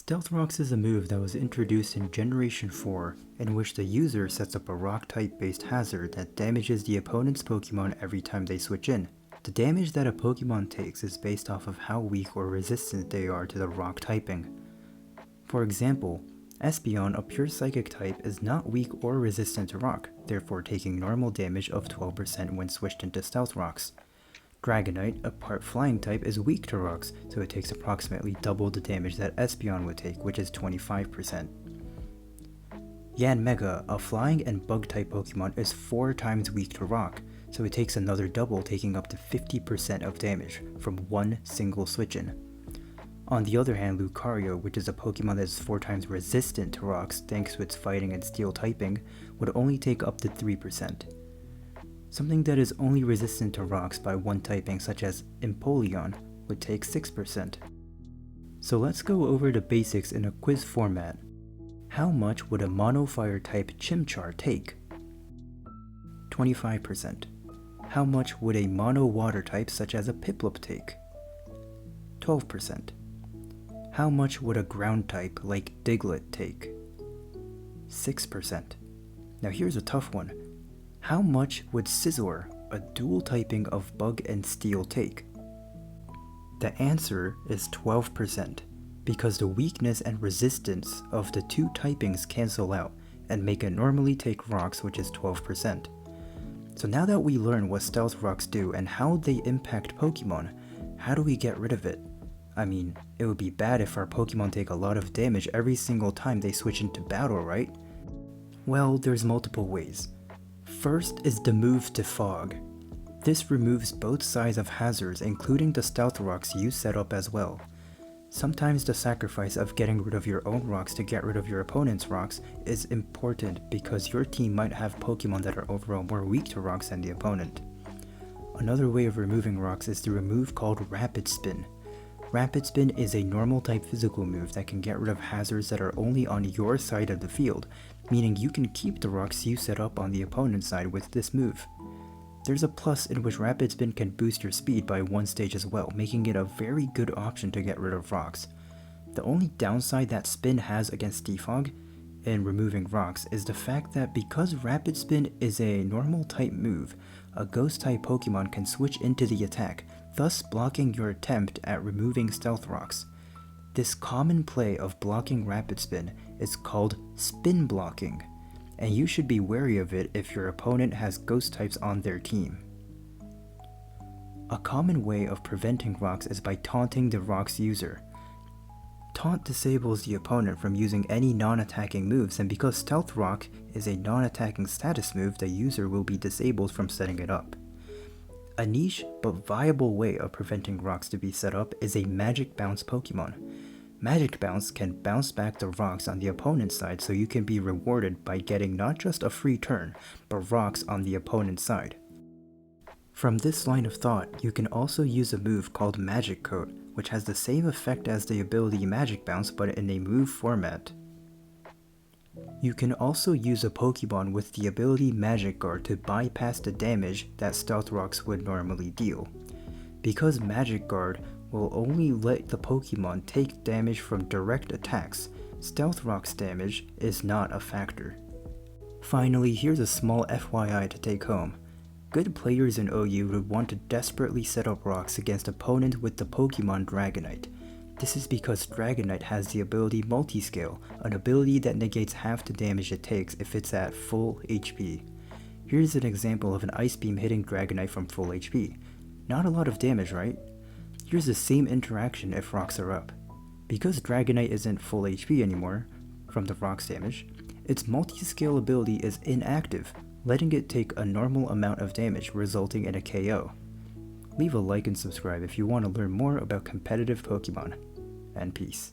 Stealth Rocks is a move that was introduced in Generation 4, in which the user sets up a rock-type based hazard that damages the opponent's Pokemon every time they switch in. The damage that a Pokemon takes is based off of how weak or resistant they are to the rock typing. For example, Espeon, a pure psychic type, is not weak or resistant to rock, therefore taking normal damage of 12% when switched into Stealth Rocks. Dragonite, a part flying type, is weak to rocks, so it takes approximately double the damage that Espeon would take, which is 25%. Yanmega, a flying and bug type Pokemon, is 4 times weak to rock, so it takes another double, taking up to 50% of damage from one single switch-in. On the other hand, Lucario, which is a Pokemon that is 4 times resistant to rocks thanks to its fighting and steel typing, would only take up to 3%. Something that is only resistant to rocks by one typing, such as Empoleon, would take 6%. So let's go over the basics in a quiz format. How much would a Mono Fire type Chimchar take? 25%. How much would a Mono Water type such as a Piplup take? 12%. How much would a Ground type like Diglett take? 6%. Now here's a tough one. How much would Scizor, a dual typing of Bug and Steel, take? The answer is 12%, because the weakness and resistance of the two typings cancel out and make it normally take rocks, which is 12%. So now that we learn what Stealth Rocks do and how they impact Pokemon, how do we get rid of it? I mean, it would be bad if our Pokemon take a lot of damage every single time they switch into battle, right? Well, there's multiple ways. First is the move Defog. This removes both sides of hazards, including the Stealth Rocks you set up as well. Sometimes the sacrifice of getting rid of your own rocks to get rid of your opponent's rocks is important because your team might have Pokemon that are overall more weak to rocks than the opponent. Another way of removing rocks is through a move called Rapid Spin. Rapid Spin is a normal type physical move that can get rid of hazards that are only on your side of the field, meaning you can keep the rocks you set up on the opponent's side with this move. There's a plus in which Rapid Spin can boost your speed by 1 stage as well, making it a very good option to get rid of rocks. The only downside that Spin has against Defog in removing rocks is the fact that because Rapid Spin is a normal type move, a ghost type Pokemon can switch into the attack, thus blocking your attempt at removing Stealth Rocks. This common play of blocking Rapid Spin is called spin blocking, and you should be wary of it if your opponent has ghost types on their team. A common way of preventing rocks is by taunting the rock's user. Taunt disables the opponent from using any non-attacking moves, and because Stealth Rock is a non-attacking status move, the user will be disabled from setting it up. A niche but viable way of preventing rocks to be set up is a Magic Bounce Pokemon. Magic Bounce can bounce back the rocks on the opponent's side, so you can be rewarded by getting not just a free turn, but rocks on the opponent's side. From this line of thought, you can also use a move called Magic Coat, which has the same effect as the ability Magic Bounce but in a move format. You can also use a Pokemon with the ability Magic Guard to bypass the damage that Stealth Rocks would normally deal. Because Magic Guard will only let the Pokemon take damage from direct attacks, Stealth Rock's damage is not a factor. Finally, here's a small FYI to take home. Good players in OU would want to desperately set up rocks against opponents with the Pokemon Dragonite. This is because Dragonite has the ability Multiscale, an ability that negates half the damage it takes if it's at full HP. Here's an example of an Ice Beam hitting Dragonite from full HP. Not a lot of damage, right? Here's the same interaction if rocks are up. Because Dragonite isn't full HP anymore from the rocks damage, its Multiscale ability is inactive, letting it take a normal amount of damage, resulting in a KO. Leave a like and subscribe if you want to learn more about competitive Pokemon. And peace.